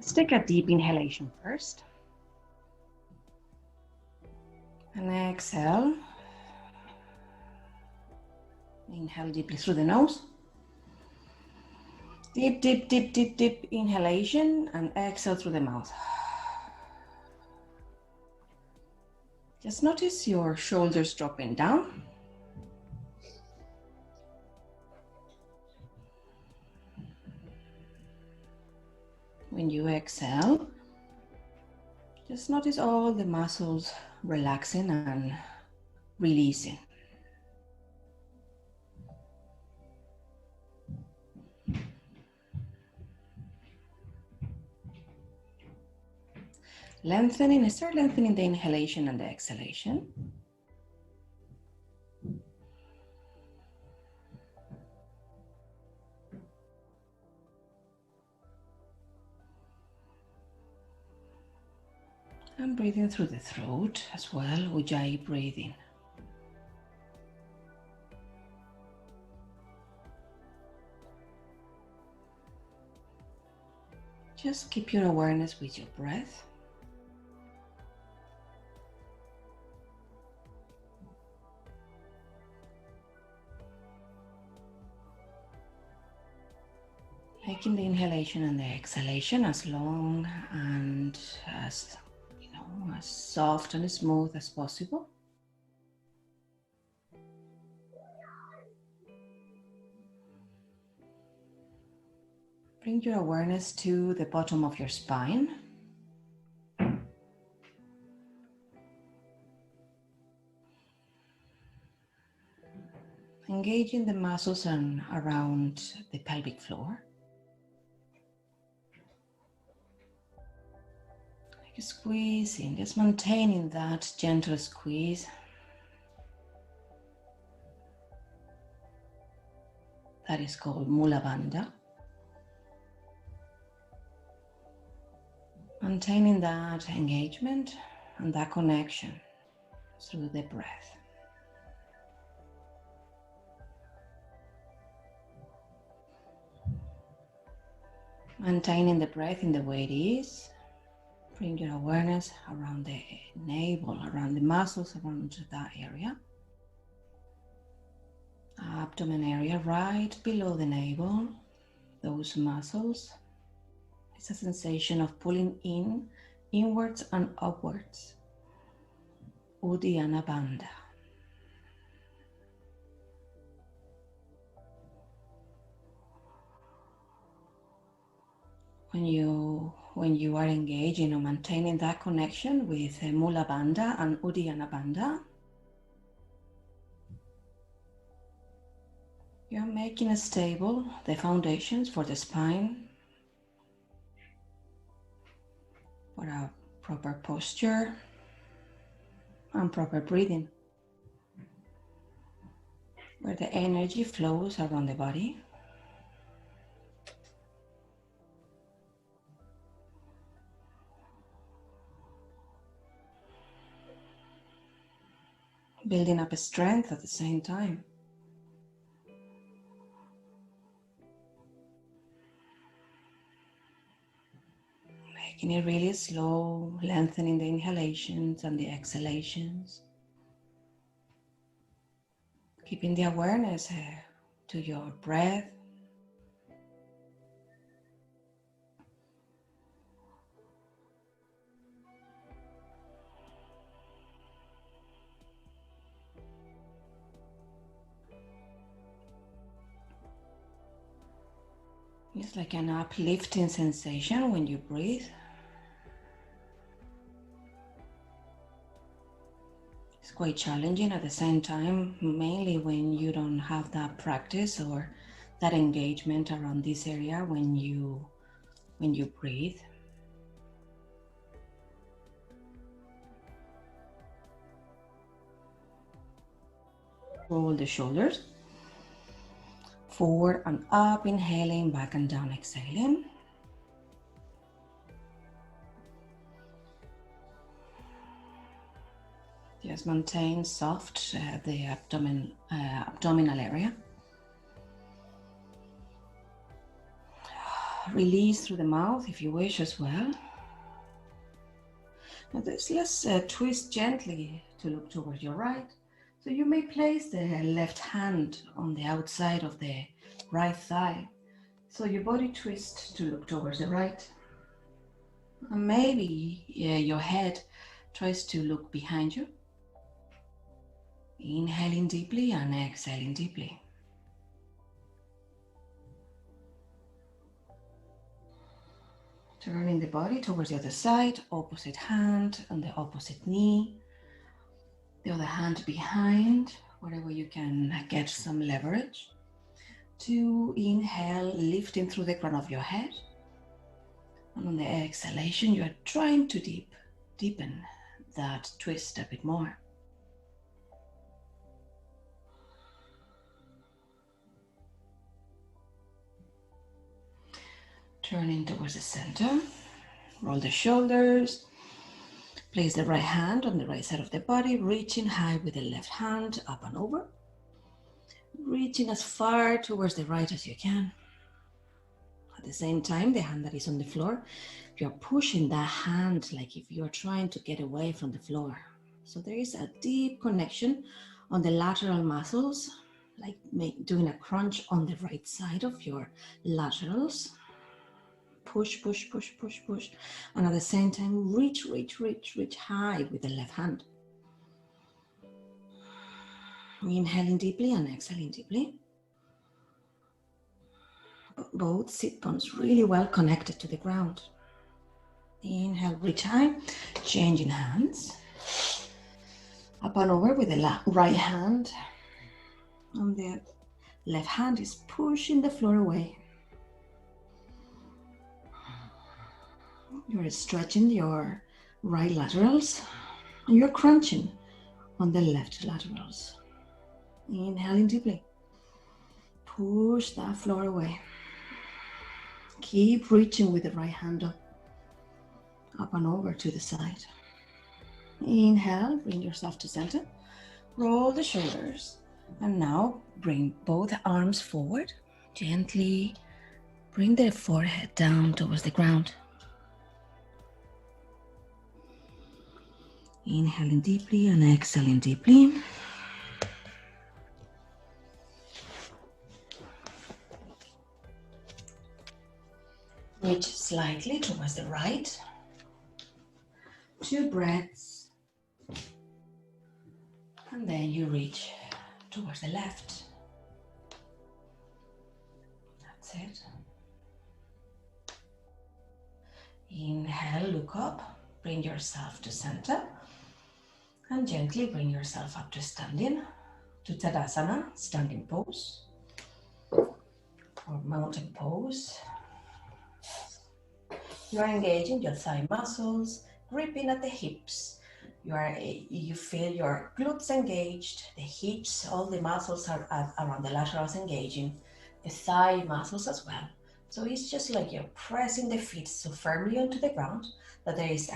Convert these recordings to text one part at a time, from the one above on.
Let's take a deep inhalation first. And exhale. Inhale deeply through the nose. Deep, deep, deep, deep, deep inhalation and exhale through the mouth. Just notice your shoulders dropping down. When you exhale, just notice all the muscles relaxing and releasing. Start lengthening the inhalation and the exhalation. And breathing through the throat as well, Ujjayi breathing. Just keep your awareness with your breath. Making the inhalation and the exhalation as long and as soft and smooth as possible. Bring your awareness to the bottom of your spine. Engaging the muscles around the pelvic floor. Squeezing, just maintaining that gentle squeeze. That is called Mula Bandha. Maintaining that engagement and that connection through the breath. Maintaining the breath in the way it is. Bring your awareness around the navel, around the muscles around that area. Abdomen area right below the navel, those muscles. It's a sensation of pulling inwards and upwards. Uddiyana Bandha. When you are engaging or maintaining that connection with Mula Bandha and Uddiyana Bandha, you are making stable the foundations for the spine, for a proper posture and proper breathing, where the energy flows around the body. Building up a strength at the same time. Making it really slow, lengthening the inhalations and the exhalations. Keeping the awareness to your breath. It's like an uplifting sensation when you breathe. It's quite challenging at the same time, mainly when you don't have that practice or that engagement around this area when you breathe. Roll the shoulders. Forward and up, inhaling, back and down, exhaling. Just maintain soft the abdominal area. release through the mouth if you wish as well. Now let's twist gently to look towards your right. So you may place the left hand on the outside of the right thigh. So your body twists to look towards the right. And maybe your head tries to look behind you. Inhaling deeply and exhaling deeply. Turning the body towards the other side, opposite hand on the opposite knee. The other hand behind, wherever you can get some leverage. To inhale, lifting through the crown of your head. And on the exhalation, you are trying to deepen that twist a bit more. Turning towards the center, roll the shoulders, place the right hand on the right side of the body, reaching high with the left hand up and over, reaching as far towards the right as you can. At the same time, the hand that is on the floor, you're pushing that hand like if you're trying to get away from the floor. So there is a deep connection on the lateral muscles, like doing a crunch on the right side of your laterals. Push, push, push, push, push. And at the same time, reach, reach, reach, reach high with the left hand. Inhaling deeply and exhaling deeply. Both sit bones really well connected to the ground. Inhale, reach high, changing hands. Up and over with the right hand. And the left hand is pushing the floor away. You're stretching your right laterals and you're crunching on the left laterals. Inhaling deeply. Push that floor away. Keep reaching with the right hand up and over to the side. Inhale, bring yourself to center. Roll the shoulders. And now bring both arms forward. Gently bring the forehead down towards the ground. Inhaling deeply and exhaling deeply. Reach slightly towards the right. 2 breaths. And then you reach towards the left. That's it. Inhale, look up. Bring yourself to center. And gently bring yourself up to standing, to Tadasana, standing pose, or mountain pose. You are engaging your thigh muscles, gripping at the hips. You feel your glutes engaged, the hips, all the muscles are around the laterals engaging, the thigh muscles as well. So it's just like you're pressing the feet so firmly onto the ground that there is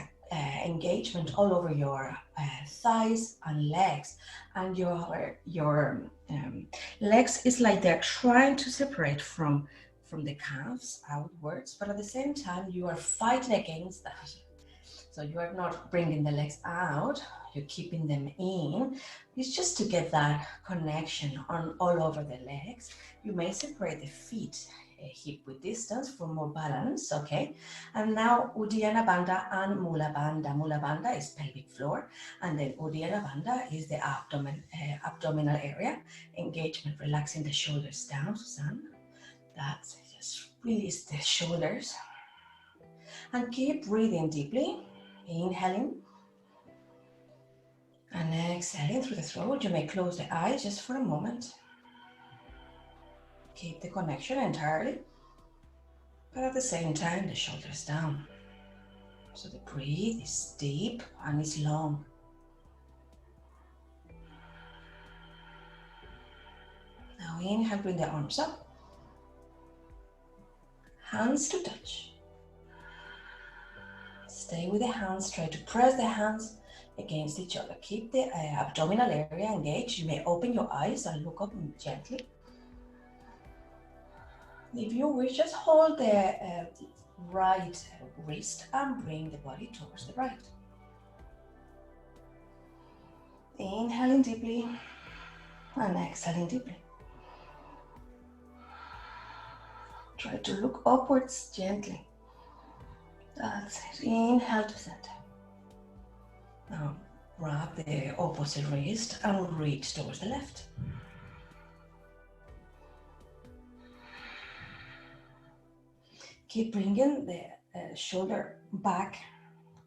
engagement all over your thighs and legs, and your legs is like they're trying to separate from the calves outwards, but at the same time you are fighting against that. So you are not bringing the legs out, you're keeping them in. It's just to get that connection on all over the legs. You may separate the feet hip width distance for more balance, okay? And now Uddiyana Bandha and Mula Bandha. Mula Bandha is pelvic floor, and then Uddiyana Bandha is the abdominal area. Engagement, relaxing the shoulders down, Susan. That's just release the shoulders. And keep breathing deeply, inhaling. And exhaling through the throat. You may close the eyes just for a moment. Keep the connection entirely, but at the same time, the shoulders down. So the breath is deep and is long. Now inhale, bring the arms up. Hands to touch. Stay with the hands, try to press the hands against each other. Keep the abdominal area engaged. You may open your eyes and look up gently. If you wish, just hold the right wrist and bring the body towards the right. Inhaling deeply and exhaling deeply. Try to look upwards gently. That's it. Inhale to center. Now grab the opposite wrist and reach towards the left. Keep bringing the shoulder back,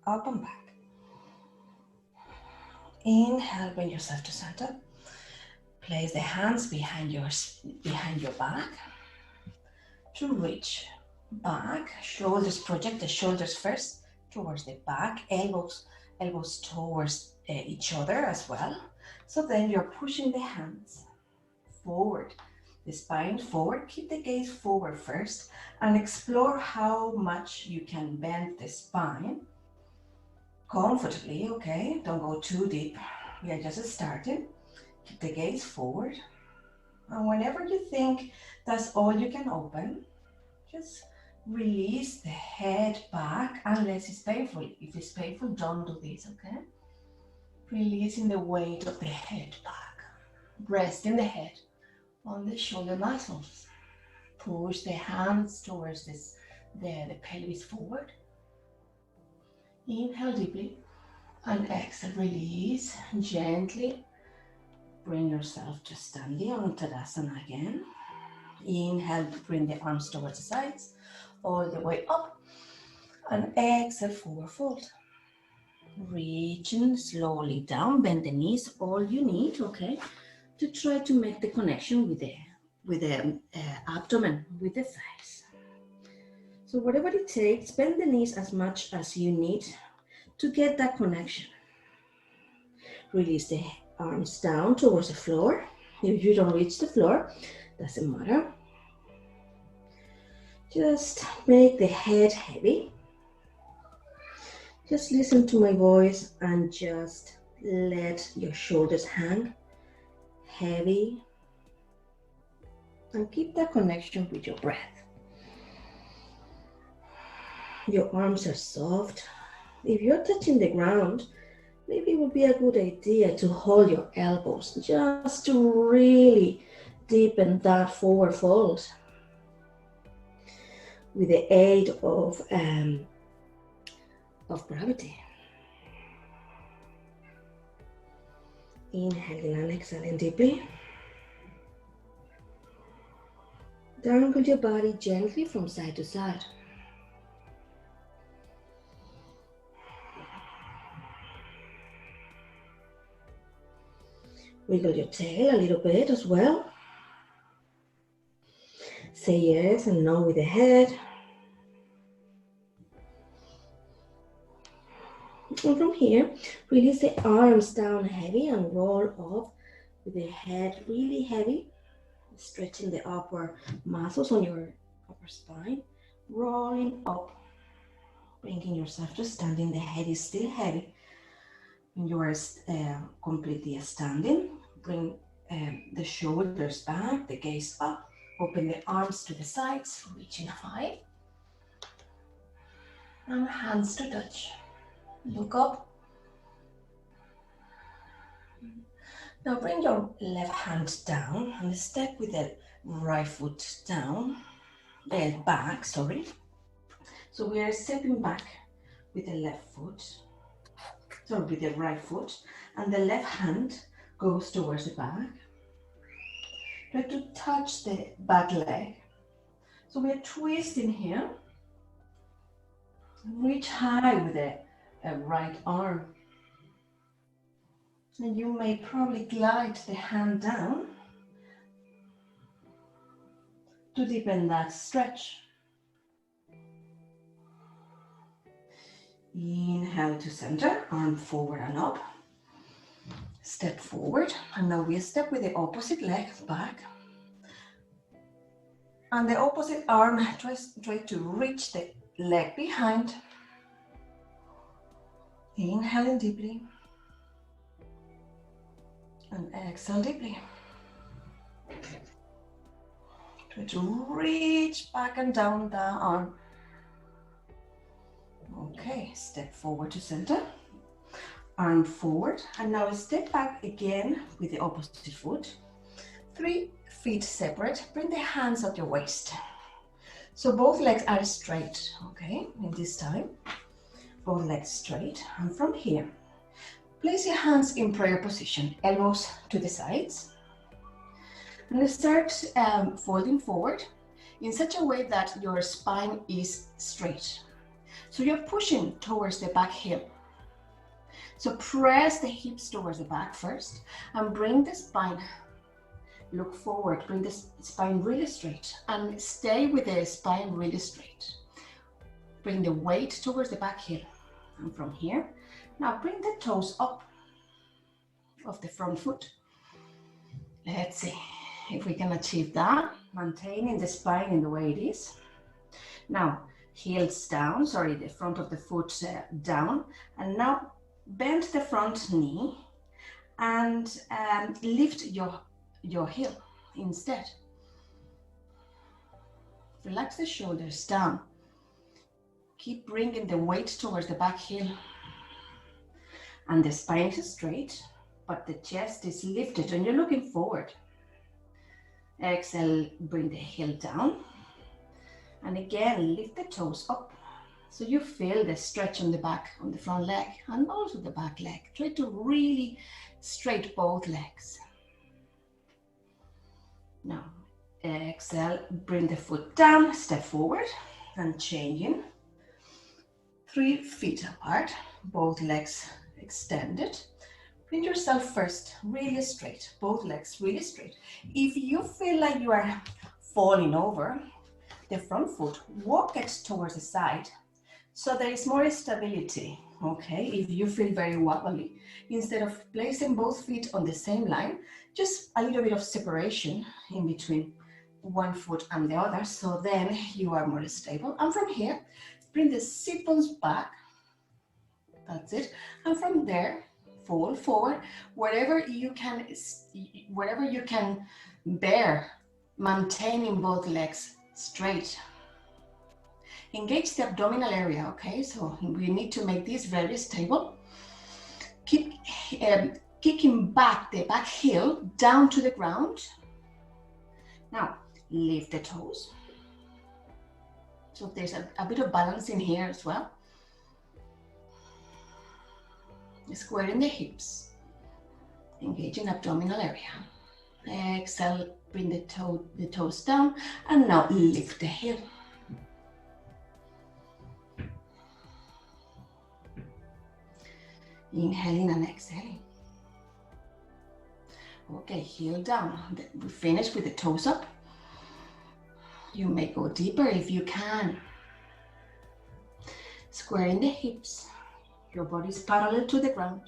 up and back. Inhale, bring yourself to center. Place the hands behind your back to reach back. Shoulders, project the shoulders first towards the back, elbows towards each other as well. So then you're pushing the hands forward, the spine forward. Keep the gaze forward first and explore how much you can bend the spine comfortably, okay? Don't go too deep. We are just starting. Keep the gaze forward. And whenever you think that's all you can open, just release the head back unless it's painful. If it's painful, don't do this, okay? Releasing the weight of the head back. Resting the head on the shoulder muscles. Push the hands towards the pelvis forward. Inhale deeply and exhale, release gently. Bring yourself to standing on Tadasana again. Inhale, bring the arms towards the sides, all the way up. And exhale, forward fold. Reaching slowly down, bend the knees, all you need, okay, to try to make the connection with the abdomen, with the thighs. So whatever it takes, bend the knees as much as you need to get that connection. Release the arms down towards the floor. If you don't reach the floor, doesn't matter. Just make the head heavy. Just listen to my voice and just let your shoulders hang heavy. And keep that connection with your breath. Your arms are soft. If you're touching the ground, maybe it would be a good idea to hold your elbows just to really deepen that forward fold with the aid of gravity. Inhaling and exhaling deeply. Dangle your body gently from side to side. Wiggle your tail a little bit as well. Say yes and no with the head. And from here, release the arms down heavy and roll up with the head really heavy. Stretching the upper muscles on your upper spine. Rolling up. Bringing yourself to standing. The head is still heavy. When you are completely standing, bring the shoulders back, the gaze up. Open the arms to the sides, reaching high. And hands to touch. Look up. Now bring your left hand down and step with the right foot down, back, sorry. So we are stepping back with the left foot, sorry, with the right foot, and the left hand goes towards the back. Try to touch the back leg. So we are twisting here. Reach high with the right arm. And you may probably glide the hand down to deepen that stretch. Inhale to center, arm forward and up. Step forward, and now we step with the opposite leg back. And the opposite arm, try to reach the leg behind. Inhaling deeply. And exhale deeply. Try to reach back and down the arm. Okay, step forward to center. Arm forward, and now step back again with the opposite foot. 3 feet separate. Bring the hands at your waist. So both legs are straight, okay, in this time. Both legs straight. And from here, place your hands in prayer position, elbows to the sides. And start folding forward in such a way that your spine is straight. So you're pushing towards the back heel. So press the hips towards the back first and bring the spine, look forward, bring the spine really straight and stay with the spine really straight. Bring the weight towards the back heel. And from here, now bring the toes up of the front foot. Let's see if we can achieve that, maintaining the spine in the way it is. Now, heels down, sorry, the front of the foot down, and now bend the front knee and lift your heel instead. Relax the shoulders down. Keep bringing the weight towards the back heel. And the spine is straight, but the chest is lifted and you're looking forward. Exhale, bring the heel down. And again, lift the toes up. So you feel the stretch on the back, on the front leg, and also the back leg. Try to really straight both legs. Now, exhale, bring the foot down, step forward, and changing. 3 feet apart, both legs extended. Bring yourself first really straight, both legs really straight. If you feel like you are falling over the front foot, walk it towards the side so there is more stability, okay? If you feel very wobbly, instead of placing both feet on the same line, just a little bit of separation in between one foot and the other, so then you are more stable. And from here, bring the sit bones back, that's it. And from there, fold forward, wherever you can bear, maintaining both legs straight. Engage the abdominal area, okay? So we need to make this very stable. Keep kicking back the back heel down to the ground. Now, lift the toes. So there's a bit of balance in here as well. Squaring the hips. Engage in abdominal area. Exhale, bring the toes down, and now lift the heel. Inhaling and exhaling. Okay, heel down. We finish with the toes up. You may go deeper if you can. Squaring the hips. Your body is parallel to the ground.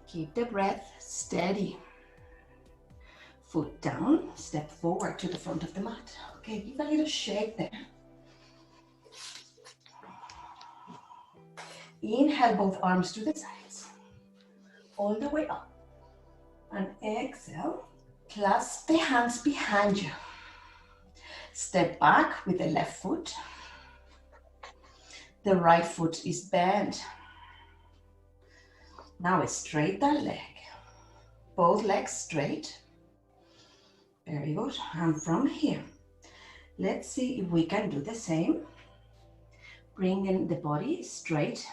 Keep the breath steady. Foot down, step forward to the front of the mat. Okay, give a little shake there. Inhale both arms to the sides, all the way up. And exhale, clasp the hands behind you. Step back with the left foot. The right foot is bent. Now straight that leg. Both legs straight. Very good. And from here, let's see if we can do the same. Bringing the body straight.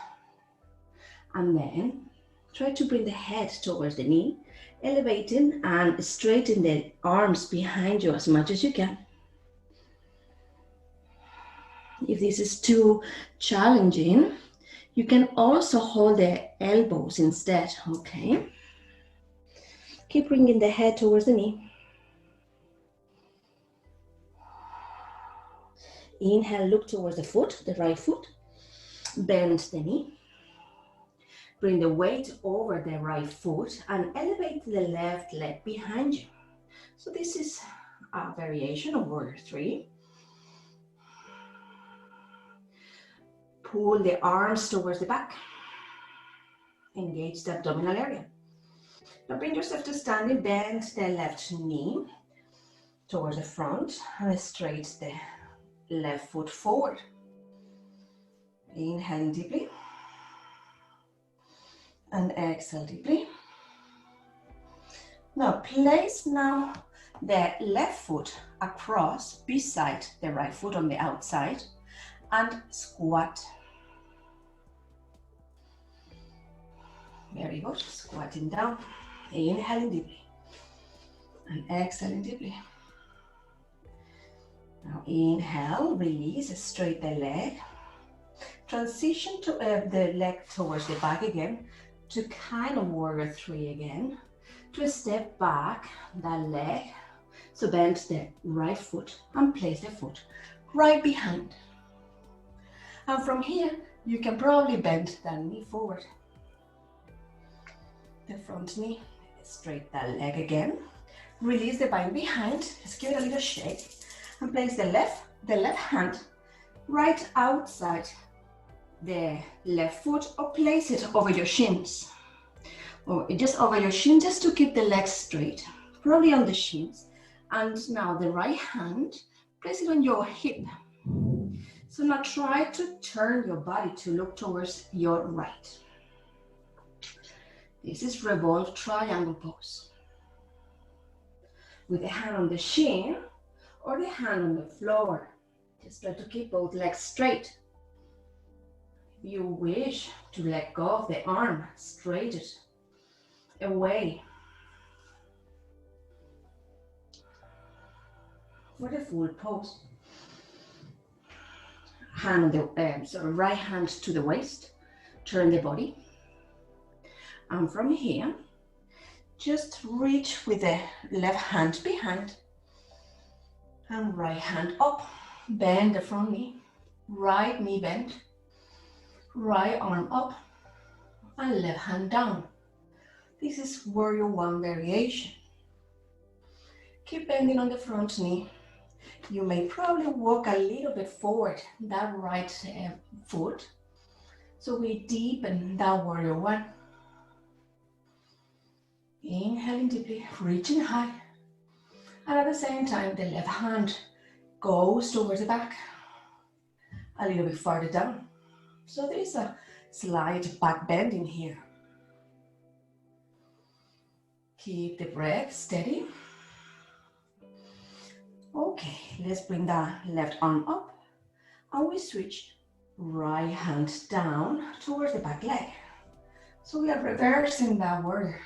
And then try to bring the head towards the knee, elevating and straighten the arms behind you as much as you can. If this is too challenging, you can also hold the elbows instead, okay? Keep bringing the head towards the knee. Inhale, look towards the foot, the right foot. Bend the knee. Bring the weight over the right foot and elevate the left leg behind you. So this is a variation of warrior 3. Pull the arms towards the back. Engage the abdominal area. Now bring yourself to standing, bend the left knee. towards the front and straight the left foot forward. Inhale deeply and exhale deeply. Now place the left foot across beside the right foot on the outside and squat. Very good. Squatting down, inhaling deeply and exhaling deeply. Now inhale, release, straight the leg. Transition to the leg towards the back again to kind of warrior three again. To step back that leg. So bend the right foot and place the foot right behind. And from here, you can probably bend that knee forward. The front knee, straight that leg again. Release the bind behind, just give it a little shake. And place the left hand right outside the left foot, or place it over your shins. Or just over your shins, just to keep the legs straight, probably on the shins. And now the right hand, place it on your hip. So now try to turn your body to look towards your right. This is revolve triangle pose. With the hand on the shin or the hand on the floor. Just try to keep both legs straight. If you wish to let go of the arm, straight it away. For the full pose. Hand on the right hand to the waist. Turn the body. And from here, just reach with the left hand behind and right hand up. Bend the front knee, right knee bend, right arm up and left hand down. This is warrior one variation. Keep bending on the front knee. You may probably walk a little bit forward that right foot. So we deepen that warrior one. Inhaling deeply, reaching high. And at the same time, the left hand goes towards the back, a little bit farther down. So there is a slight back bending here. Keep the breath steady. Okay, let's bring that left arm up. And we switch right hand down towards the back leg. So we are reversing that warrior.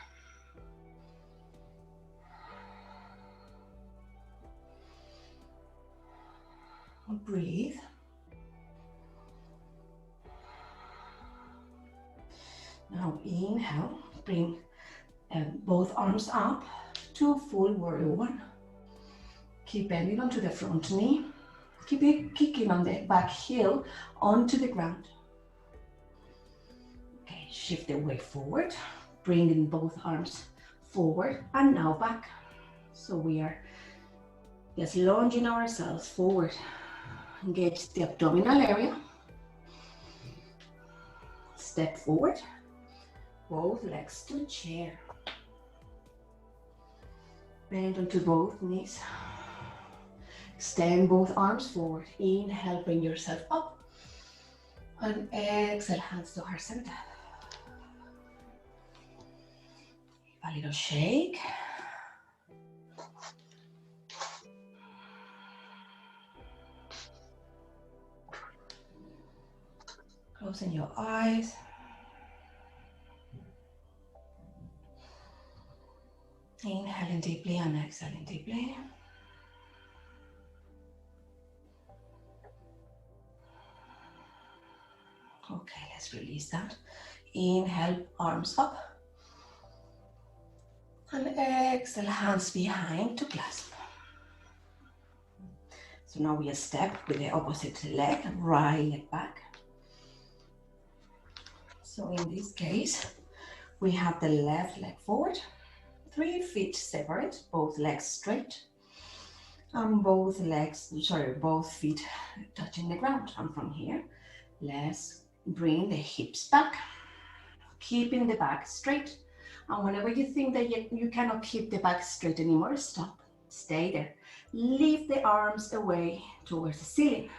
Breathe. Now inhale, bring both arms up to full warrior one. Keep bending onto the front knee. Keep it kicking on the back heel onto the ground. Okay, shift the weight forward, bringing both arms forward and now back. So we are just lunging ourselves forward. Engage the abdominal area. Step forward. Both legs to chair. Bend onto both knees. Extend both arms forward. Inhale, bring yourself up. And exhale, hands to heart center. A little shake. Closing your eyes. Inhaling deeply and exhaling deeply. Okay, let's release that. Inhale, arms up. And exhale, hands behind to clasp. So now we step with the opposite leg, right leg back. So in this case, we have the left leg forward, 3 feet separate, both legs straight, and both feet touching the ground. And from here, let's bring the hips back, keeping the back straight. And whenever you think that you cannot keep the back straight anymore, stop. Stay there. Lift the arms away towards the ceiling.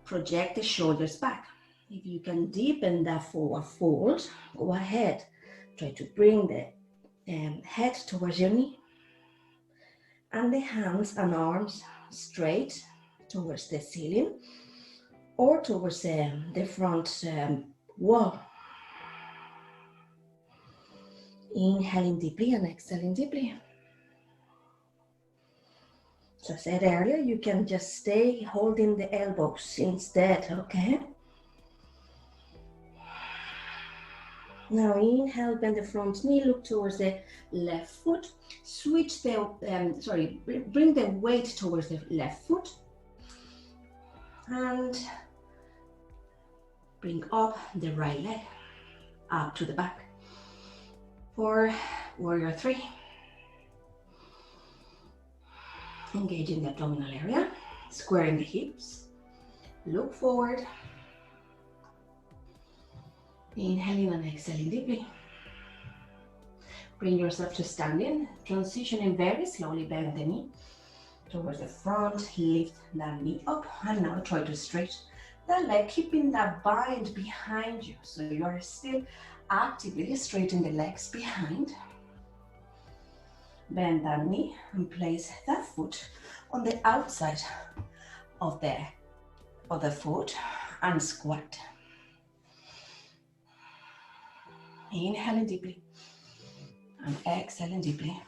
Project the shoulders back. If you can deepen that forward fold, go ahead. Try to bring the head towards your knee. And the hands and arms straight towards the ceiling or towards the front wall. Inhaling deeply and exhaling deeply. As I said earlier, you can just stay holding the elbows instead, okay? Now inhale, bend the front knee, look towards the left foot. Switch the, bring the weight towards the left foot. And bring up the right leg, up to the back. For warrior 3. Engaging the abdominal area, squaring the hips. Look forward. Inhaling and exhaling deeply. Bring yourself to standing, transitioning very slowly, bend the knee towards the front, lift that knee up, and now try to straight that leg, keeping that bind behind you. So you are still actively straightening the legs behind. Bend that knee and place that foot on the outside of the foot and squat. Inhaling deeply and exhaling deeply.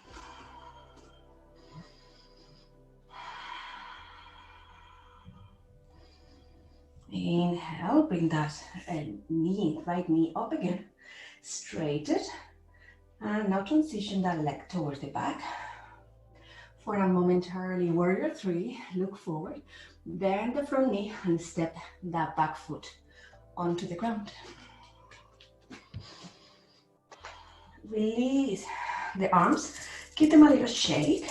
Inhale, bring that right knee up again, straighten, and now transition that leg towards the back. For a momentarily warrior 3, look forward, bend the front knee and step that back foot onto the ground. Release the arms, give them a little shake.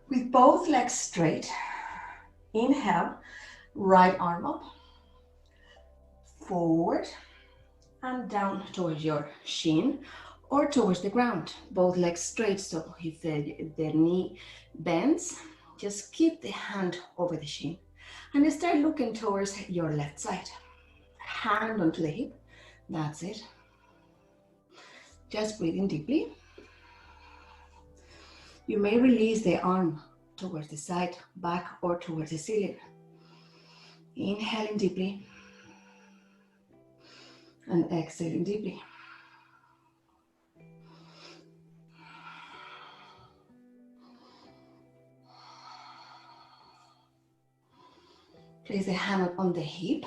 With both legs straight, inhale, right arm up, forward and down towards your shin or towards the ground. Both legs straight, so if the knee bends, just keep the hand over the shin and start looking towards your left side. Hand onto the hip, that's it. Just breathing deeply. You may release the arm towards the side, back, or towards the ceiling. Inhaling deeply and exhaling deeply. Place the hand on the hip.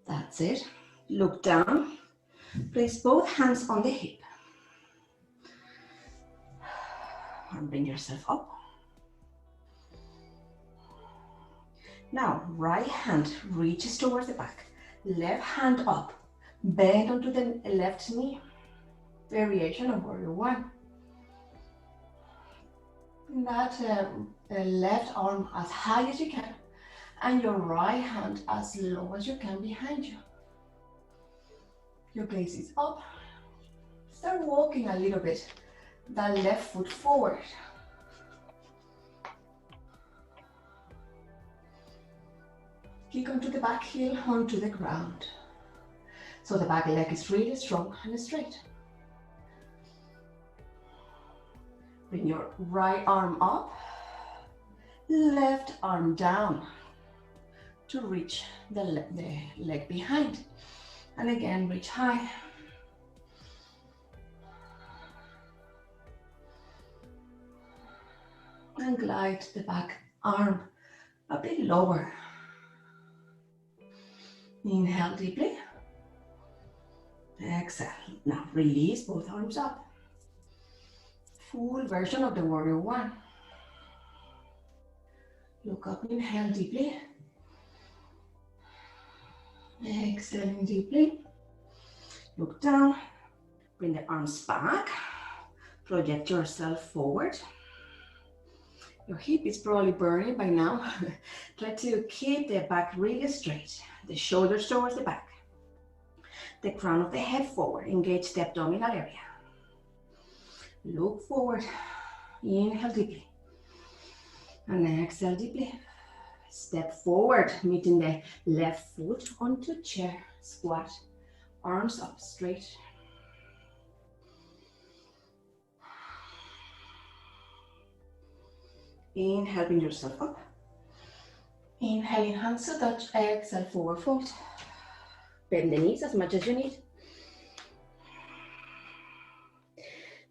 That's it. Look down. Place both hands on the hip. And bring yourself up. Now, right hand reaches towards the back. Left hand up. Bend onto the left knee. Variation of warrior 1. Bring that left arm as high as you can. And your right hand as low as you can behind you. Your gaze is up. Start walking a little bit. That left foot forward. Kick onto the back heel, onto the ground. So the back leg is really strong and straight. Bring your right arm up, left arm down to reach the leg behind. And again, reach high. And glide the back arm a bit lower. Inhale deeply. Exhale. Now release both arms up. Full version of the warrior 1. Look up, inhale deeply. Exhaling deeply. Look down. Bring the arms back. Project yourself forward. Your hip is probably burning by now. Try to keep the back really straight. The shoulders towards the back. The crown of the head forward. Engage the abdominal area. Look forward. Inhale deeply. And exhale deeply. Step forward, meeting the left foot onto chair. Squat. Arms up straight. Inhale, bring yourself up. Inhaling, hands to touch. Exhale, forward fold. Bend the knees as much as you need.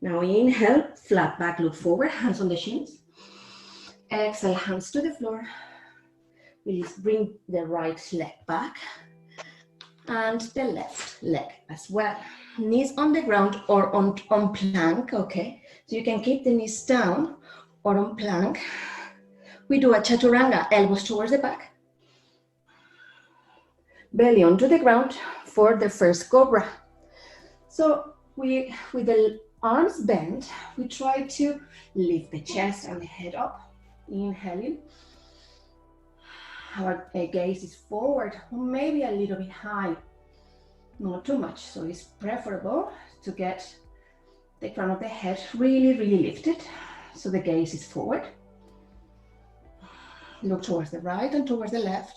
Now inhale, flat back, look forward, hands on the shins. Exhale, hands to the floor. Release, bring the right leg back and the left leg as well. Knees on the ground or on plank, okay? So you can keep the knees down or on plank. We do a chaturanga, elbows towards the back. Belly onto the ground for the first cobra. So with the arms bent, we try to lift the chest and the head up. Inhaling. Our gaze is forward, maybe a little bit high. Not too much, so it's preferable to get the crown of the head really, really lifted. So the gaze is forward. Look towards the right and towards the left.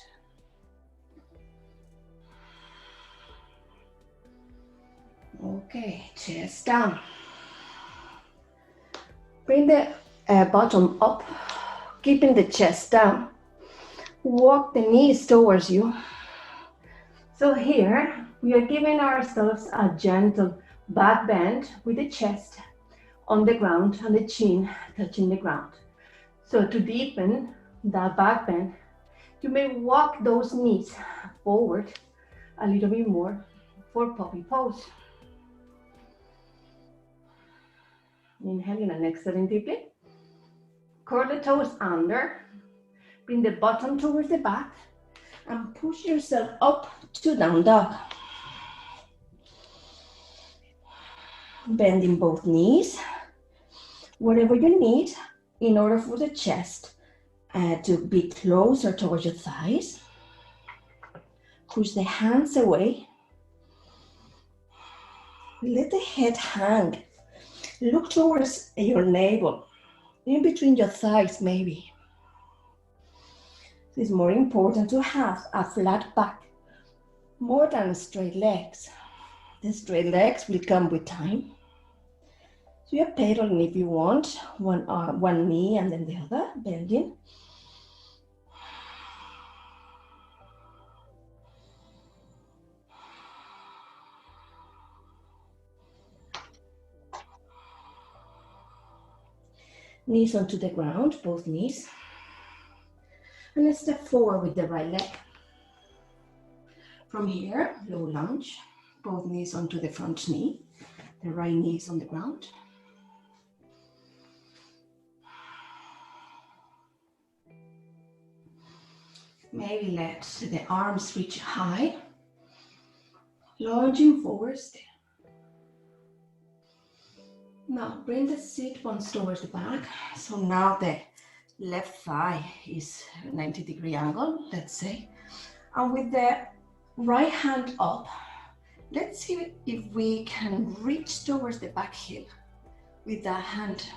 Okay, chest down. Bring the bottom up, keeping the chest down. Walk the knees towards you. So here, we are giving ourselves a gentle back bend with the chest on the ground and the chin touching the ground. So to deepen that back bend, you may walk those knees forward a little bit more for puppy pose. Inhaling and exhaling deeply. Curl the toes under. Bring the bottom towards the back and push yourself up to down dog. Bending both knees, whatever you need in order for the chest to be closer towards your thighs. Push the hands away. Let the head hang. Look towards your navel, in between your thighs maybe. It's more important to have a flat back, more than straight legs. The straight legs will come with time. So you're pedaling if you want, one knee and then the other, bending. Knees onto the ground, both knees. And let's step forward with the right leg. From here, low lunge, both knees onto the front knee. The right knee is on the ground. Maybe let the arms reach high. Lunging forward still. Now bring the sit bones towards the back. So now the left thigh is 90-degree angle, let's say. And with the right hand up, let's see if we can reach towards the back heel with that hand.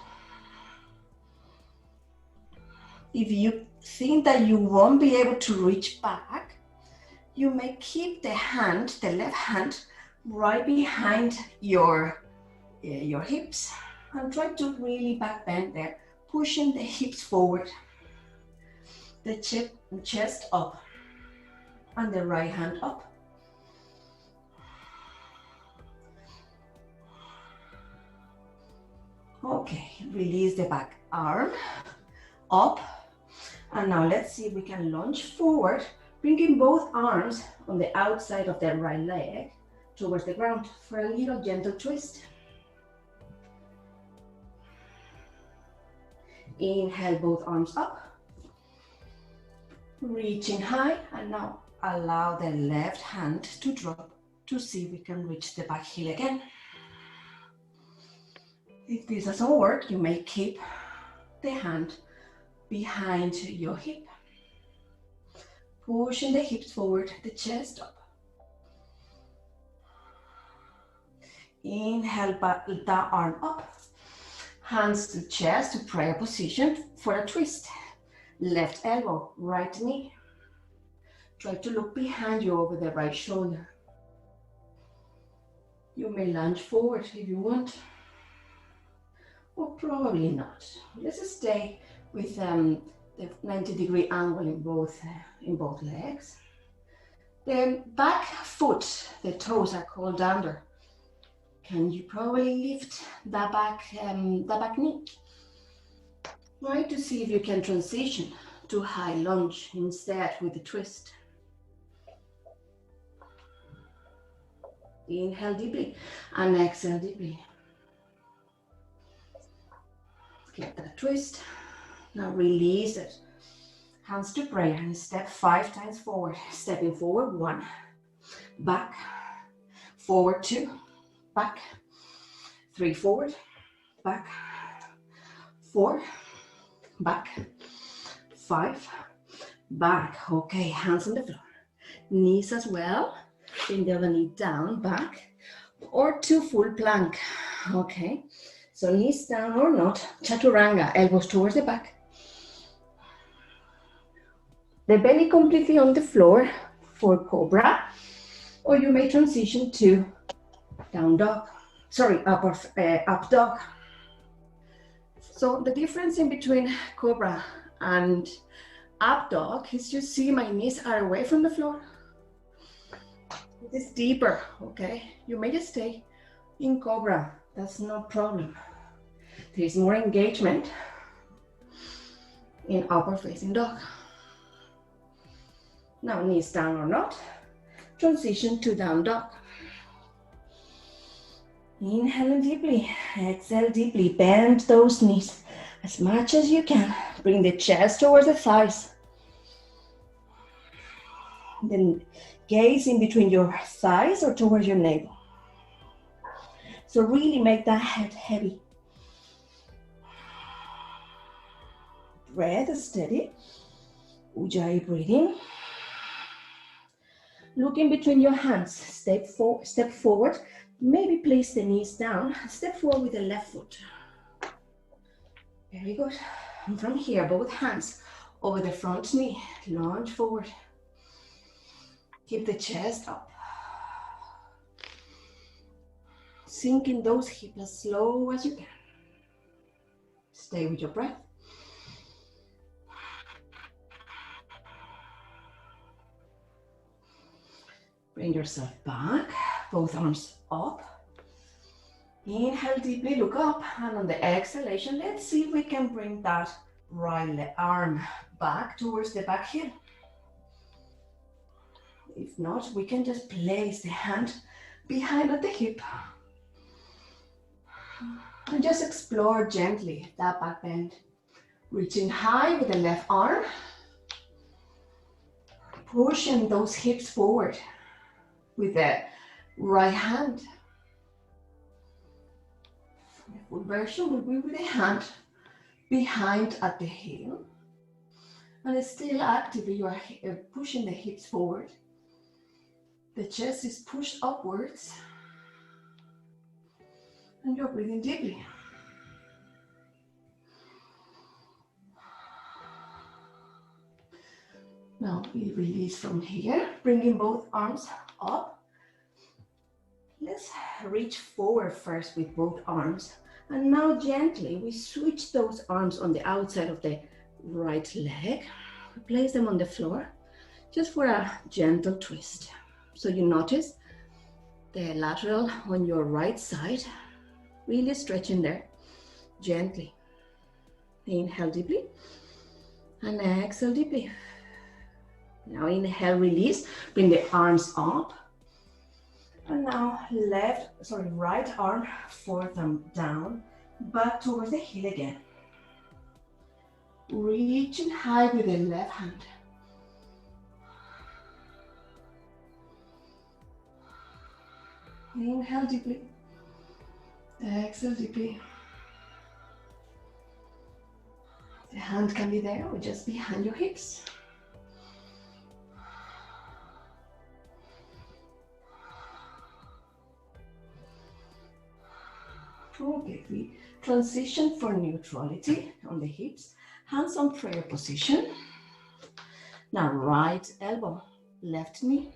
If you think that you won't be able to reach back, you may keep the hand, the left hand, right behind your hips and try to really back bend there, pushing the hips forward, the chest up, and the right hand up. Okay, release the back arm up. And now let's see if we can lunge forward, bringing both arms on the outside of the right leg towards the ground for a little gentle twist. Inhale, both arms up. Reaching high, and now allow the left hand to drop to see if we can reach the back heel again. If this doesn't work, you may keep the hand behind your hip. Pushing the hips forward, the chest up. Inhale, back the arm up. Hands to chest to prayer position for a twist. Left elbow, right knee. Try to look behind you over the right shoulder. You may lunge forward if you want, or probably not. Let's stay with the 90-degree angle in both legs. The back foot, the toes are called under. Can you probably lift the back knee? Try to see if you can transition to high lunge instead with the twist. Inhale deeply and exhale deeply. Get that twist. Now release it. Hands to prayer and step 5 times forward. Stepping forward, 1, back, forward 2, back, 3 forward, back, 4, back, 5, back. Okay, hands on the floor. Knees as well. Bring the other knee down, back, or to full plank. Okay, so knees down or not. Chaturanga, elbows towards the back. The belly completely on the floor for cobra, or you may transition to down dog. Sorry, up dog. So the difference in between cobra and up dog is you see my knees are away from the floor. It is deeper, okay? You may just stay in cobra, that's no problem. There is more engagement in upward facing dog. Now knees down or not, transition to down dog. Inhale deeply, exhale deeply, bend those knees as much as you can. Bring the chest towards the thighs. Then gaze in between your thighs or towards your navel. So really make that head heavy. Breath steady. Ujjayi breathing. Look in between your hands. Step forward. Maybe place the knees down. Step forward with the left foot. Very good. And from here, both hands over the front knee. Lunge forward. Keep the chest up. Sink in those hips as slow as you can. Stay with your breath. Bring yourself back, both arms up. Inhale deeply, look up, and on the exhalation, let's see if we can bring that right arm back towards the back heel. If not, we can just place the hand behind at the hip. And just explore gently that back bend. Reaching high with the left arm. Pushing those hips forward with the right hand. The full version will be with the hand behind at the heel. And still actively you are pushing the hips forward. The chest is pushed upwards. And you're breathing deeply. Now we release from here, bringing both arms up. Let's reach forward first with both arms. And now gently we switch those arms on the outside of the right leg. We place them on the floor just for a gentle twist. So you notice the lateral on your right side, really stretching there, gently. Inhale deeply and exhale deeply. Now inhale, release, bring the arms up. And now right arm, fourth thumb down, back towards the heel again. Reaching high with the left hand. Inhale deeply, exhale deeply. The hand can be there or just behind your hips. Okay, we transition for neutrality on the hips. Hands on prayer position. Now right elbow, left knee,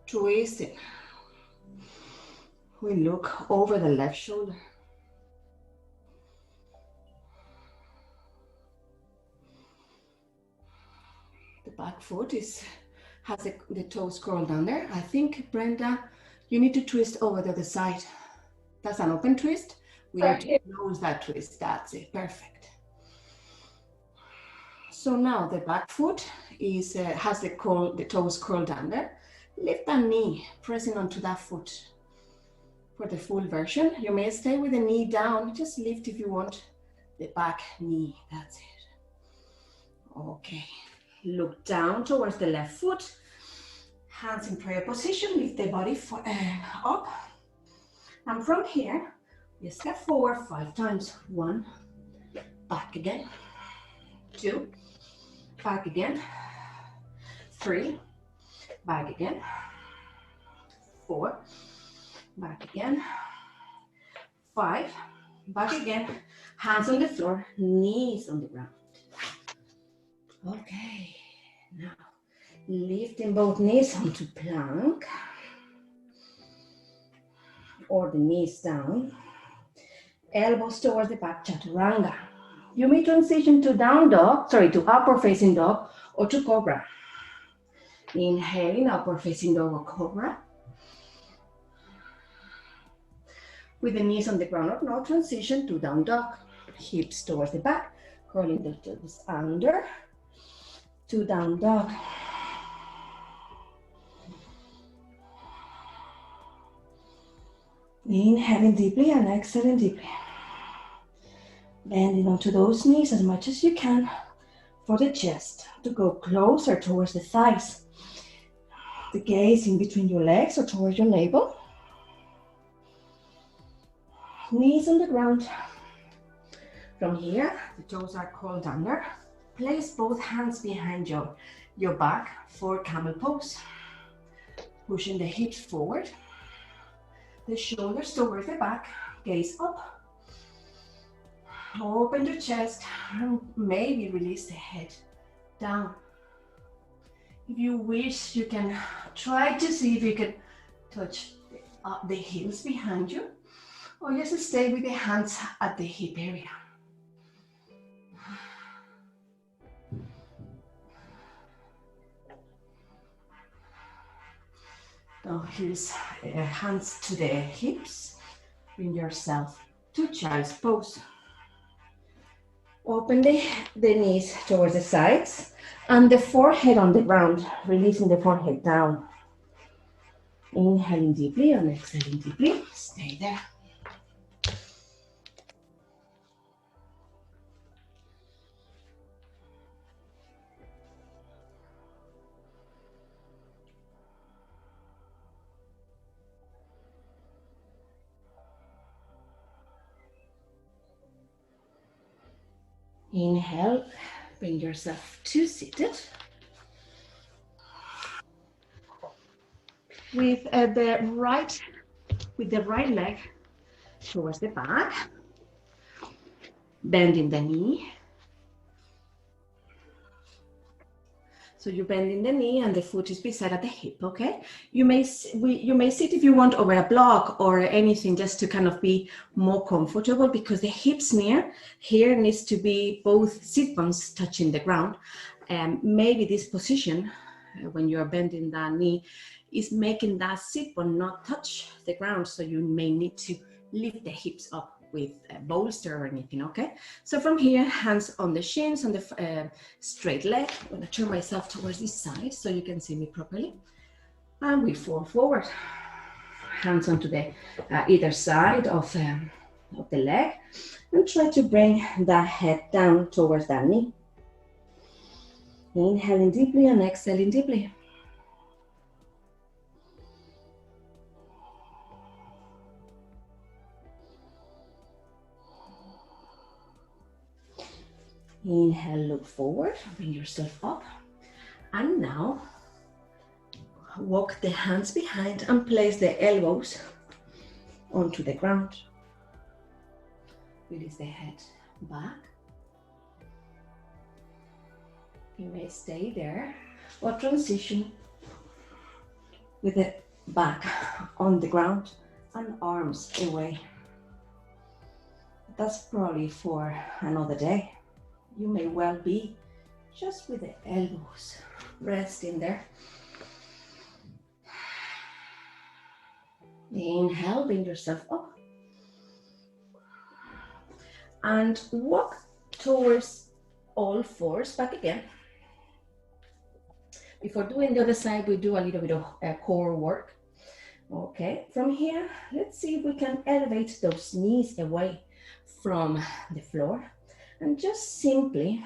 twist it. We look over the left shoulder. The back foot has the toes curled under. I think, Brenda, you need to twist over the other side. That's an open twist. We need to close that twist. That's it. Perfect. So now the back foot has the toes curled under. Lift that knee, pressing onto that foot. For the full version, you may stay with the knee down. Just lift if you want the back knee. That's it. Okay. Look down towards the left foot. Hands in prayer position. Lift the body up. And from here, you step forward 5 times. 1, back again. 2, back again. 3, back again. 4, back again. 5, back again. Hands on the floor, knees on the ground. Okay, now lifting both knees onto plank or the knees down. Elbows towards the back, chaturanga. You may transition to to upward facing dog or to cobra. Inhaling, upward facing dog or cobra. With the knees on the ground or no, transition to down dog. Hips towards the back, curling the toes under to down dog. Inhaling deeply and exhaling deeply. Bending onto those knees as much as you can for the chest to go closer towards the thighs. The gaze in between your legs or towards your navel. Knees on the ground. From here, the toes are curled under. Place both hands behind your back for camel pose. Pushing the hips forward. The shoulders towards the back. Gaze up. Open the chest and maybe release the head down. If you wish, you can try to see if you can touch the heels behind you, or just stay with the hands at the hip area. Now here's hands to the hips. Bring yourself to child's pose. Open the knees towards the sides and the forehead on the ground, releasing the forehead down. Inhaling deeply and exhaling deeply. Stay there. Inhale, bring yourself to seated. With the right leg towards the back, bending the knee. So you're bending the knee and the foot is beside at the hip, okay? You may sit if you want over a block or anything just to kind of be more comfortable, because the hips here needs to be both sit bones touching the ground. Maybe this position, when you're bending that knee, is making that sit bone not touch the ground. So you may need to lift the hips up with a bolster or anything, okay? So from here, hands on the shins, on the straight leg. I'm gonna turn myself towards this side so you can see me properly. And we fall forward. Hands onto the either side of the leg. And try to bring that head down towards that knee. Inhaling deeply and exhaling deeply. Inhale, look forward, bring yourself up. And now, walk the hands behind and place the elbows onto the ground. Release the head back. You may stay there or transition with the back on the ground and arms away. That's probably for another day. You may well be just with the elbows resting there. Inhale, bring yourself up. And walk towards all fours back again. Before doing the other side, we do a little bit of core work. Okay, from here, let's see if we can elevate those knees away from the floor and just simply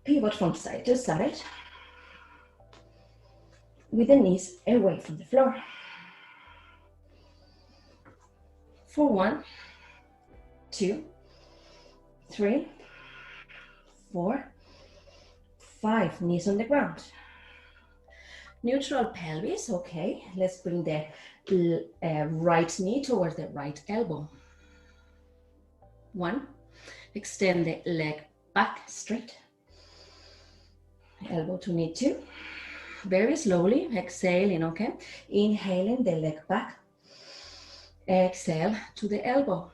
pivot from side to side with the knees away from the floor. For 1, 2, 3, 4, 5, knees on the ground. Neutral pelvis, okay. Let's bring the right knee towards the right elbow. 1, extend the leg back straight. Elbow to knee 2. Very slowly, exhaling, okay. Inhaling the leg back. Exhale to the elbow.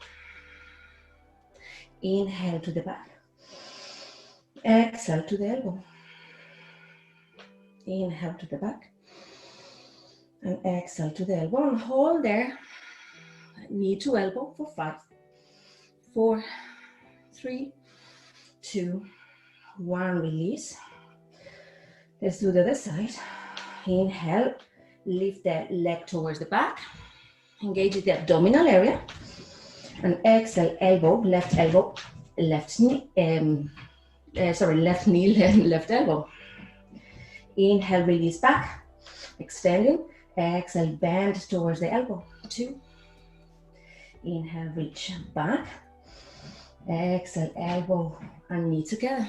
Inhale to the back. Exhale to the elbow. Inhale to the back. And exhale to the elbow. And hold there. Knee to elbow for 5, 4, 3, 2, 1. Release. Let's do the other side. Inhale. Lift the leg towards the back. Engage the abdominal area. And exhale, left knee, left knee, left elbow. Inhale, release back, extending. Exhale, bend towards the elbow. 2. Inhale, reach back. Exhale, elbow and knee together.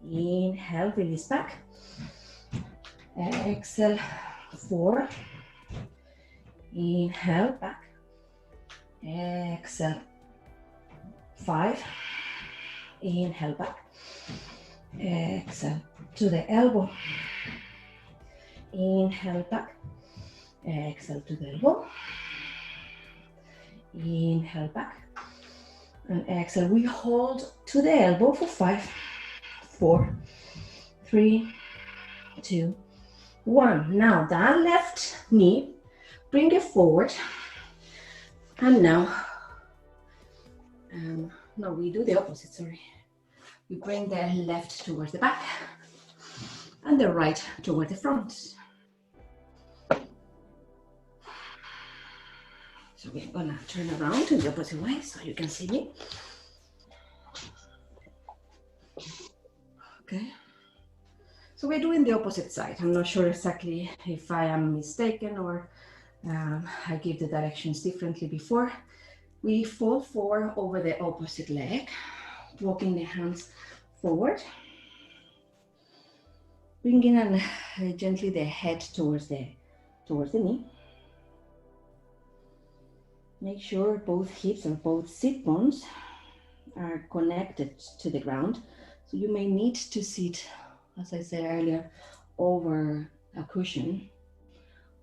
Inhale, release back. Exhale, 4. Inhale, back. Exhale, 5. Inhale, back. Exhale to the elbow. Inhale, back. Exhale to the elbow. Inhale, back. And exhale. We hold to the elbow for 5, 4, 3, 2, 1. Now that left knee, bring it forward. And now, no, we do the opposite, sorry. We bring the left towards the back and the right toward the front. So we're gonna turn around in the opposite way so you can see me. Okay. So we're doing the opposite side. I'm not sure exactly if I am mistaken or I give the directions differently before. We fall forward over the opposite leg, walking the hands forward, bringing gently the head towards the knee. Make sure both hips and both sit bones are connected to the ground. So you may need to sit, as I said earlier, over a cushion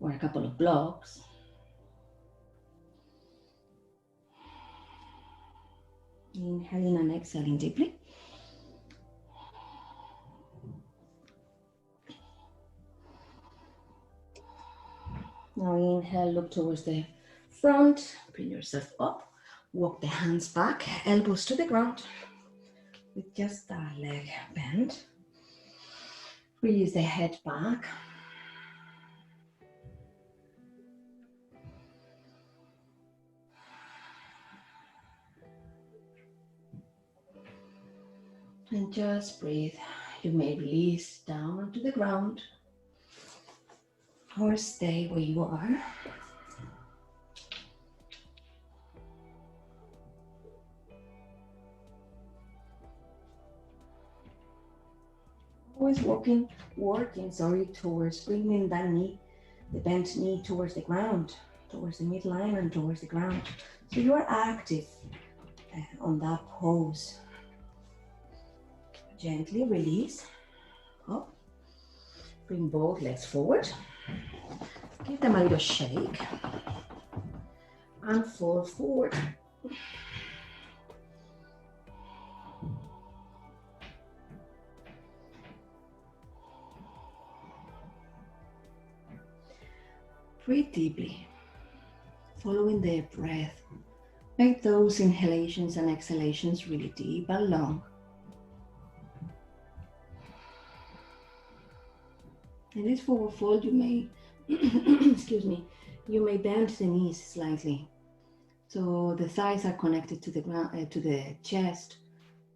or a couple of blocks. Inhaling and exhaling deeply. Now inhale, look towards the front, bring yourself up, walk the hands back, elbows to the ground with just a leg bend. Release the head back. And just breathe. You may release down onto the ground or stay where you are. Always working towards bringing that knee, the bent knee towards the ground. towards the midline and towards the ground. So you are active on that pose. Gently release, up. Bring both legs forward. Give them a little shake. And fall forward. Breathe deeply, following the breath. Make those inhalations and exhalations really deep and long. In this forward fold, you may, excuse me, you may bend the knees slightly. So the thighs are connected to the ground, to the chest.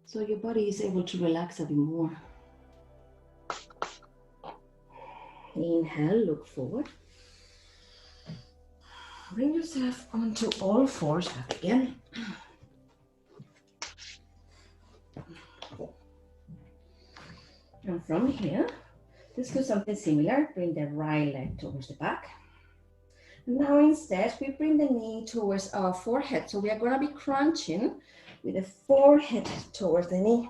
So your body is able to relax a bit more. Inhale, look forward. Bring yourself onto all fours back again. And from here, let's do something similar. Bring the right leg towards the back. Now instead, we bring the knee towards our forehead. So we are going to be crunching with the forehead towards the knee.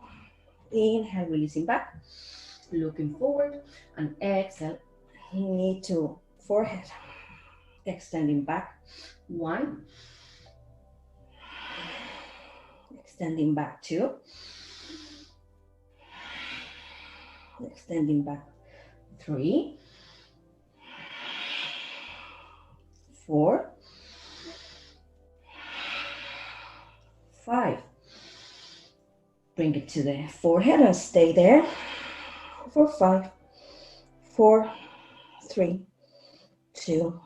Inhale, releasing back, looking forward, and exhale, knee to forehead. Extending back, 1. Extending back, 2. Extending back, 3. 4. 5. Bring it to the forehead and stay there for 5, 4, 3, 2,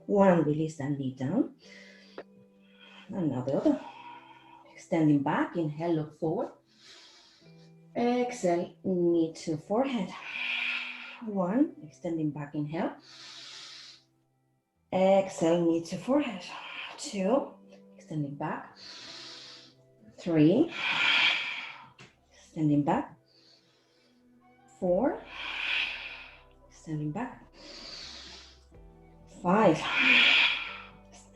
1. Release that knee down. And now the other. Extending back, inhale, look forward. Exhale, knee to forehead. 1, extending back, inhale. Exhale, knee to forehead. 2, extending back. 3, extending back. 4, extending back. 5,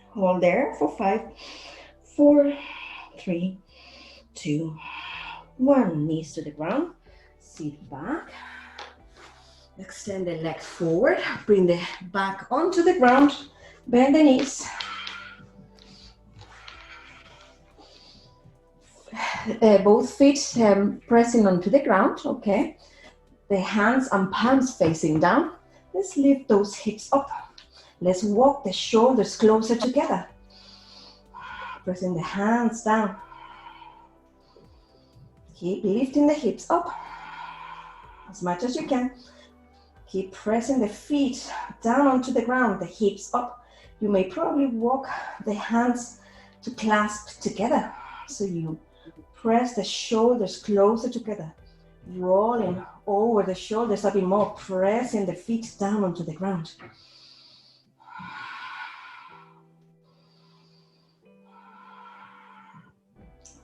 hold there for 5, 4, 3, 2, 1. Knees to the ground, sit back. Extend the legs forward, bring the back onto the ground, bend the knees. Both feet pressing onto the ground, okay? The hands and palms facing down. Let's lift those hips up. Let's walk the shoulders closer together. Pressing the hands down. Keep lifting the hips up as much as you can. Keep pressing the feet down onto the ground, the hips up. You may probably walk the hands to clasp together. So you press the shoulders closer together, rolling over the shoulders a bit more, pressing the feet down onto the ground.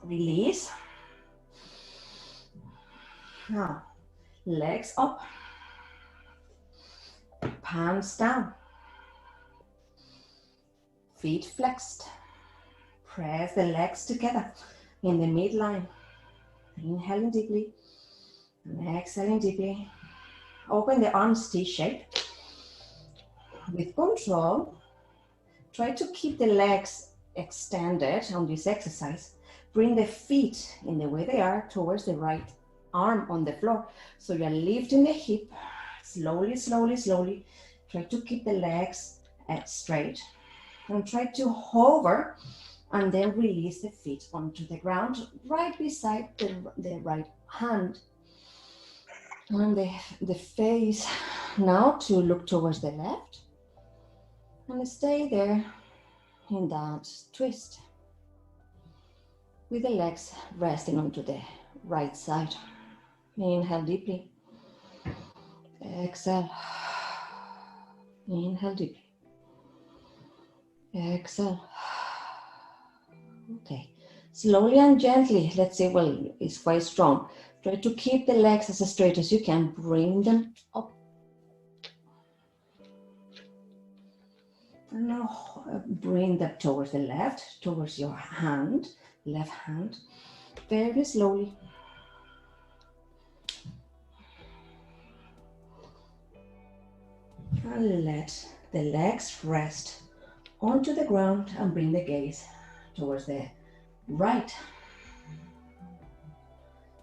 Release. Now, legs up, palms down, feet flexed. Press the legs together in the midline. Inhaling deeply and exhaling deeply. Open the arms T-shape. With control, try to keep the legs extended on this exercise. Bring the feet in the way they are towards the right arm on the floor. So you're lifting the hip slowly, slowly, slowly. Try to keep the legs straight and try to hover and then release the feet onto the ground right beside the right hand. And the face now to look towards the left and stay there in that twist with the legs resting onto the right side. Inhale deeply. Exhale. Inhale deeply. Exhale. Okay. Slowly and gently. Let's see, well, it's quite strong. Try to keep the legs as straight as you can. Bring them up. And now bring that towards the left, towards your hand, left hand, very slowly. And let the legs rest onto the ground and bring the gaze towards the right.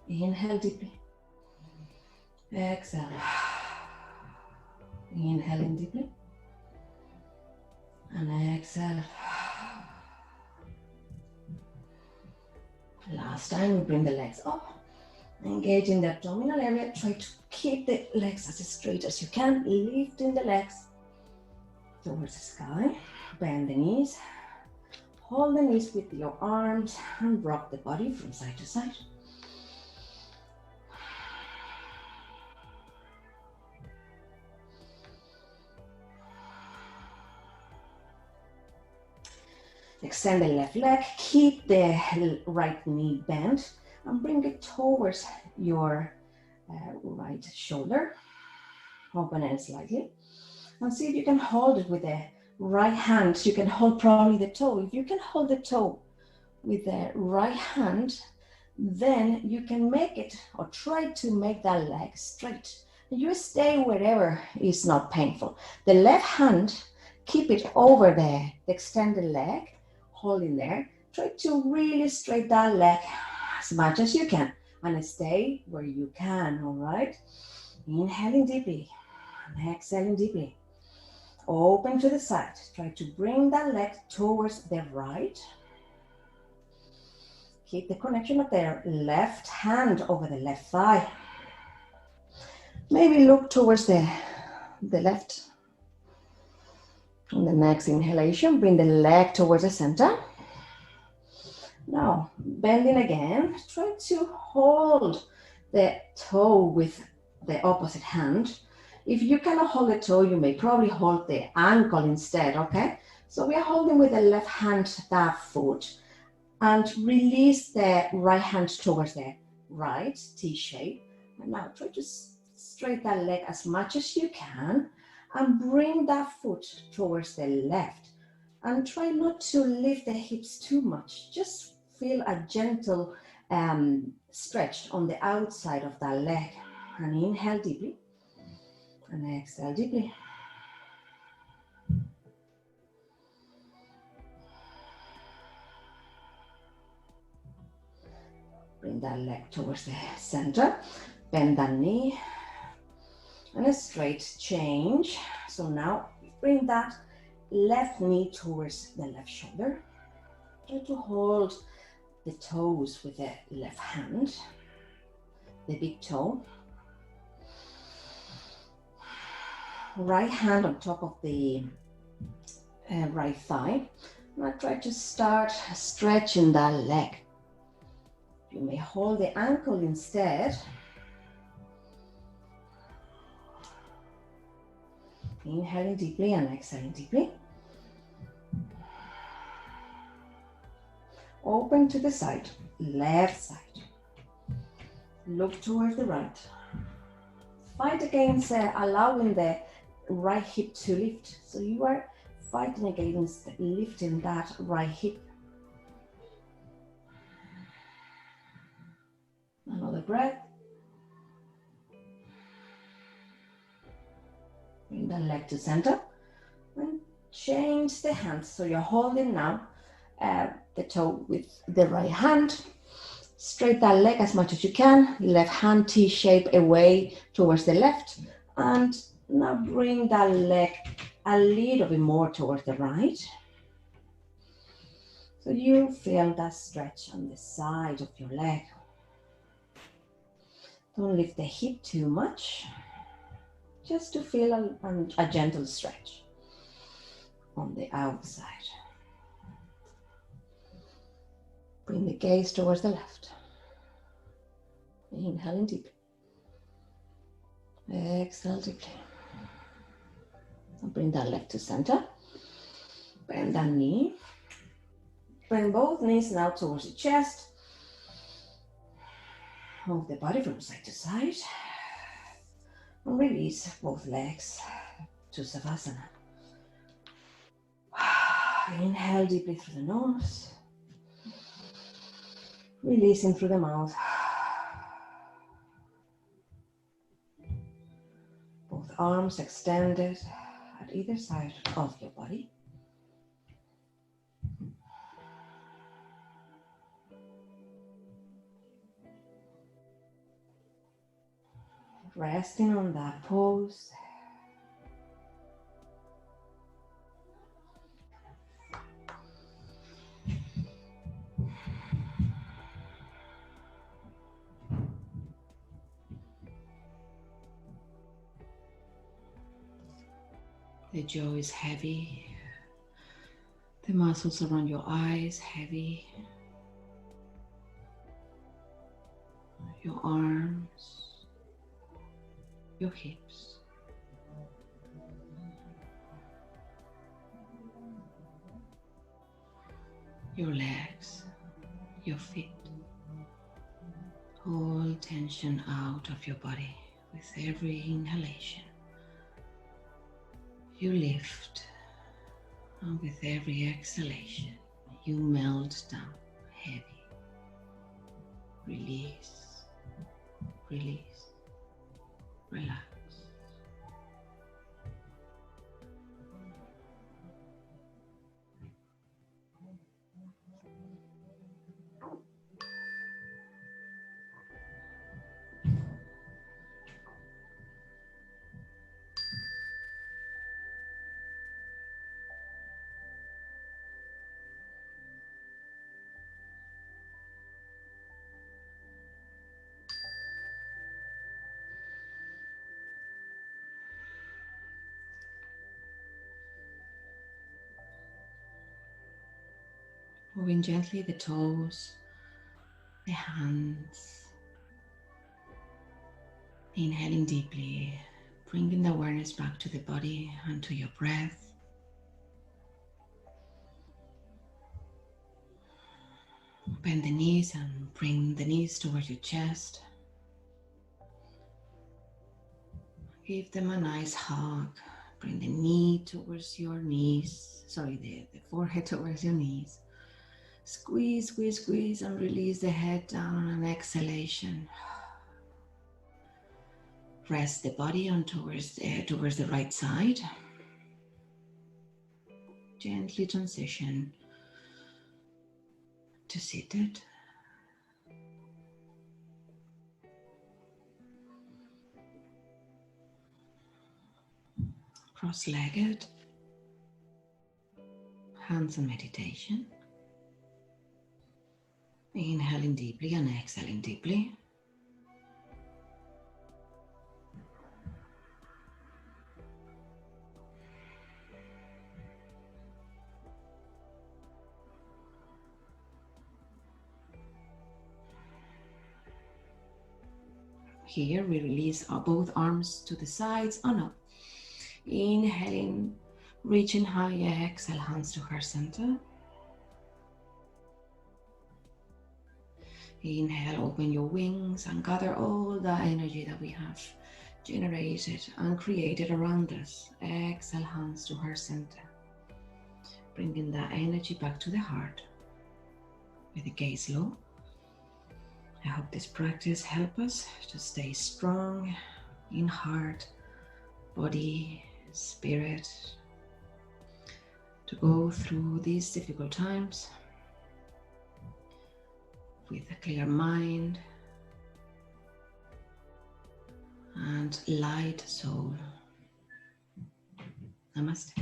Inhale deeply. Exhale. Inhaling deeply. And exhale. Last time, we bring the legs up. Engage in the abdominal area. Try to keep the legs as straight as you can. Lifting the legs towards the sky. Bend the knees. Hold the knees with your arms and rock the body from side to side. Extend the left leg, keep the right knee bent and bring it towards your right shoulder. Open it slightly and see if you can hold it with the right hand. You can hold probably the toe. If you can hold the toe with the right hand, then you can make it or try to make that leg straight. You stay wherever is not painful. The left hand, keep it over the extended leg, holding there. Try to really straighten that leg as much as you can and stay where you can, all right? Inhaling deeply and exhaling deeply. Open to the side. Try to bring that leg towards the right. Keep the connection of the left hand over the left thigh. Maybe look towards the left. On the next inhalation, bring the leg towards the center. Now, bending again, try to hold the toe with the opposite hand. If you cannot hold the toe, you may probably hold the ankle instead, okay? So we are holding with the left hand that foot and release the right hand towards the right, T shape. And now try to straighten that leg as much as you can and bring that foot towards the left. And try not to lift the hips too much. Just feel a gentle stretch on the outside of that leg. And inhale deeply. And exhale deeply. Bring that leg towards the center. Bend that knee. And a straight change. So now bring that left knee towards the left shoulder. Try to hold the toes with the left hand, the big toe. Right hand on top of the right thigh. Now try to start stretching that leg. You may hold the ankle instead. Inhaling deeply and exhaling deeply. Open to the side, left side. Look towards the right. Fight against allowing the right hip to lift. So you are fighting against lifting that right hip. Another breath. Bring the leg to center and change the hands. So you're holding now the toe with the right hand. Straight that leg as much as you can. Left hand T-shape away towards the left. And now bring that leg a little bit more towards the right. So you feel that stretch on the side of your leg. Don't lift the hip too much. Just to feel a gentle stretch on the outside. Bring the gaze towards the left. Inhaling deeply. Exhale deeply. And bring that leg to center. Bend that knee. Bring both knees now towards the chest. Move the body from side to side. And release both legs to Savasana. Inhale deeply through the nose. Releasing through the mouth. Both arms extended at either side of your body. Resting on that pose. The jaw is heavy. The muscles around your eyes heavy. Your arms, your hips. Your legs, your feet. All tension out of your body with every inhalation. You lift, and with every exhalation, you melt down heavy. Release, release, relax. Moving gently the toes, the hands. Inhaling deeply, bringing the awareness back to the body and to your breath. Bend the knees and bring the knees towards your chest. Give them a nice hug. Bring the knee towards your knees. Sorry, the forehead towards your knees. Squeeze, squeeze, squeeze, and release the head down on an exhalation. Rest the body on towards the right side. Gently transition to seated. Cross-legged. Hands on meditation. Inhaling deeply and exhaling deeply. Here we release our both arms to the sides and up. Inhaling, reaching high, exhale, hands to heart center. Inhale, open your wings and gather all the energy that we have generated and created around us. Exhale, hands to heart center. Bringing that energy back to the heart with the gaze low. I hope this practice helps us to stay strong in heart, body, spirit, to go through these difficult times with a clear mind and light soul. Namaste.